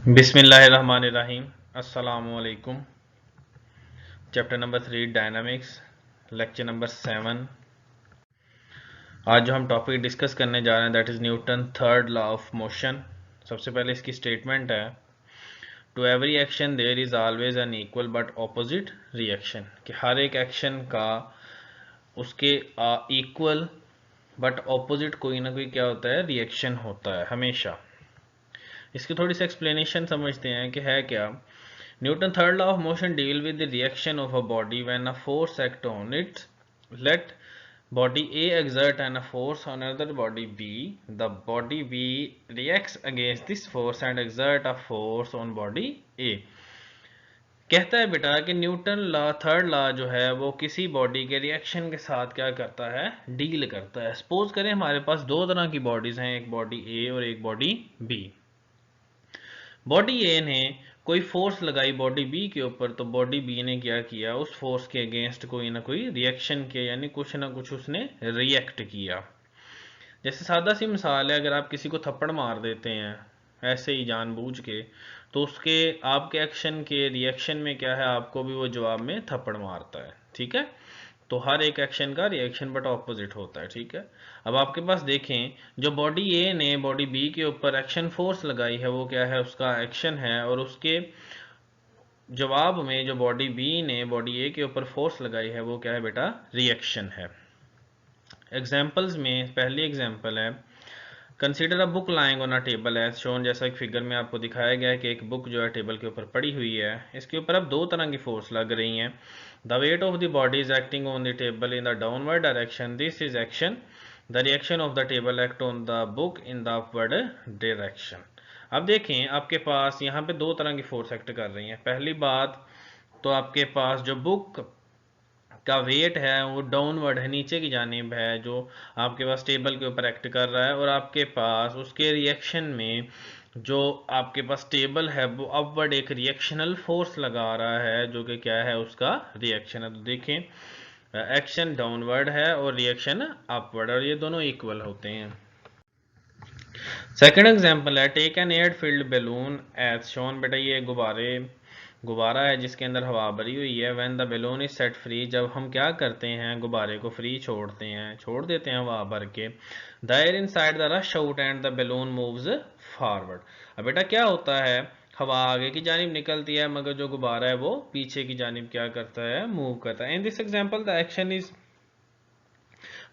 बिस्मिल्लाहिर्रहमानिर्रहीम। अस्सलामुअलैकुम। Chapter number 3 dynamics, lecture number 7। आज जो हम टॉपिक डिस्कस करने जा रहे हैं that is Newton third law of motion. सबसे पहले इसकी स्टेटमेंट है, to every action there is always an equal but opposite reaction, कि हर एक एक्शन का उसके इक्वल बट ऑपोजिट कोई ना कोई क्या होता है, रिएक्शन होता है हमेशा। इसकी थोड़ी सी एक्सप्लेनेशन समझते हैं कि है क्या। Newton's third law of motion deal with the reaction of a body when a force act on it. Let body A exert and a force on another body B. The body B reacts against this force and exert a force on body A. कहता है बेटा कि Newton law third law जो है वो किसी body के reaction के साथ क्या करता है, डील करता है। सपोज करें हमारे पास दो तरह की बॉडीज हैं, एक बॉडी ए और एक बॉडी बी। बॉडी ए ने कोई फोर्स लगाई बॉडी बी के ऊपर, तो बॉडी बी ने क्या किया, उस फोर्स के अगेंस्ट कोई ना कोई रिएक्शन किया, यानी कुछ ना कुछ उसने रिएक्ट किया। जैसे सादा सी मिसाल है, अगर आप किसी को थप्पड़ मार देते हैं ऐसे ही जानबूझ के, तो उसके आपके एक्शन के रिएक्शन में क्या है, आपको भी वो जवाब में थप्पड़ मारता है। ठीक है, तो हर एक एक्शन का रिएक्शन बट ऑपोजिट होता है। ठीक है, अब आपके पास देखें, जो बॉडी ए ने बॉडी बी के ऊपर एक्शन फोर्स लगाई है वो क्या है, उसका एक्शन है, और उसके जवाब में जो बॉडी बी ने बॉडी ए के ऊपर फोर्स लगाई है वो क्या है बेटा, रिएक्शन है। एग्जाम्पल्स में पहली एग्जाम्पल है, consider a book lying on a table as shown. जैसा एक फिगर में आपको दिखाया गया है कि एक बुक जो है टेबल के ऊपर पड़ी हुई है, इसके ऊपर अब दो तरह की फोर्स लग रही हैं। The weight of the body is acting on the table in the downward direction, this is action. The reaction of the table act on the book in the upward direction. अब देखें, आपके पास यहाँ पे दो तरह की फोर्स एक्ट कर रही हैं। पहली बात तो आपके पास जो बुक का वेट है वो डाउनवर्ड है, नीचे की जानिब है, जो आपके पास टेबल के ऊपर एक्ट कर रहा है, और आपके पास उसके रिएक्शन में जो आपके पास टेबल है वो अपवर्ड एक रिएक्शनल फोर्स लगा रहा है, जो कि क्या है, उसका रिएक्शन है। तो देखें, एक्शन डाउनवर्ड है और रिएक्शन अपवर्ड, और ये दोनों इक्वल होते हैं। सेकेंड एग्जाम्पल है, take an air filled balloon as shown. बेटा ये गुब्बारा है जिसके अंदर हवा भरी हुई है। When the balloon is set free, जब हम क्या करते हैं, गुब्बारे को फ्री छोड़ देते हैं हवा भर के। The air inside the rush out and the balloon moves forward. अब बेटा क्या होता है, हवा आगे की जानिब निकलती है मगर जो गुब्बारा है वो पीछे की जानिब क्या करता है, मूव करता है। In this example the action is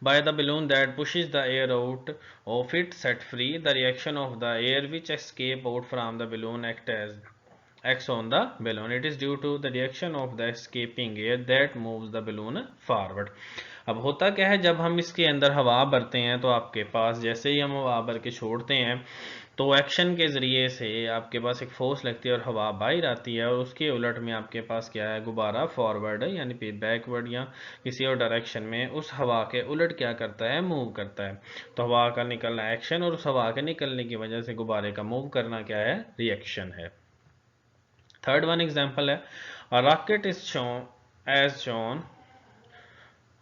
by the balloon that pushes the air out of it set free. The reaction of the air which escape out from the balloon acts on the balloon. It is due to the reaction of the escaping air that moves the balloon forward. अब होता क्या है, जब हम इसके अंदर हवा भरते हैं तो आपके पास जैसे ही हम हवा भर के छोड़ते हैं तो एक्शन के ज़रिए से आपके पास एक फोर्स लगती है और हवा बाहर आती है, और उसके उलट में आपके पास क्या है, गुब्बारा फॉरवर्ड है यानी कि बैकवर्ड या किसी और डायरेक्शन में उस हवा के उलट क्या करता है, मूव करता है। तो हवा का निकलना एक्शन, और उस हवा के निकलने की वजह से गुब्बारे का मूव करना क्या है, रिएक्शन है। थर्ड वन एग्जाम्पल है, a rocket is shown as shown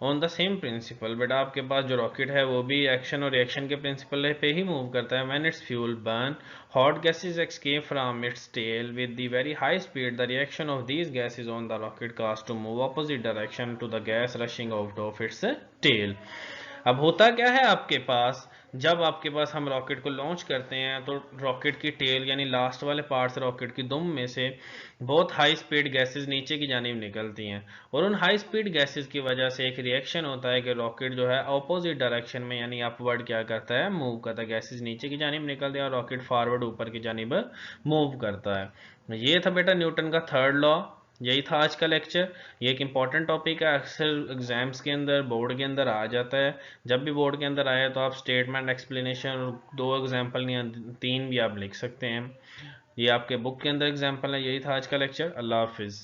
on the same principle. बेटा आपके पास जो रॉकेट है वो भी एक्शन और रिएक्शन के प्रिंसिपल पे ही मूव करता है। When its fuel burn, hot gases escape from its tail with the very high speed. The reaction of these gases on the rocket cause to move opposite direction to the gas rushing out of its tail. अब होता क्या है, आपके पास जब आपके पास हम rocket को launch करते हैं तो रॉकेट की टेल यानी लास्ट वाले पार्ट से रॉकेट की दुम में से बहुत हाई स्पीड गैसेस नीचे की जानिब निकलती हैं, और उन हाई स्पीड गैसेस की वजह से एक रिएक्शन होता है कि रॉकेट जो है ऑपोजिट डायरेक्शन में यानी अपवर्ड क्या करता है, मूव करता है। गैसेस नीचे की जानिब निकलते हैं और रॉकेट फॉरवर्ड ऊपर की जानिब मूव करता है। ये था बेटा न्यूटन का थर्ड लॉ। यही था आज का लेक्चर। ये एक इंपॉर्टेंट टॉपिक है, अक्सर एग्जाम्स के अंदर बोर्ड के अंदर आ जाता है। जब भी बोर्ड के अंदर आया तो आप स्टेटमेंट, एक्सप्लेनेशन और दो एग्जाम्पल या तीन भी आप लिख सकते हैं। ये आपके बुक के अंदर एग्जाम्पल है। यही था आज का लेक्चर। अल्लाह हाफिज़।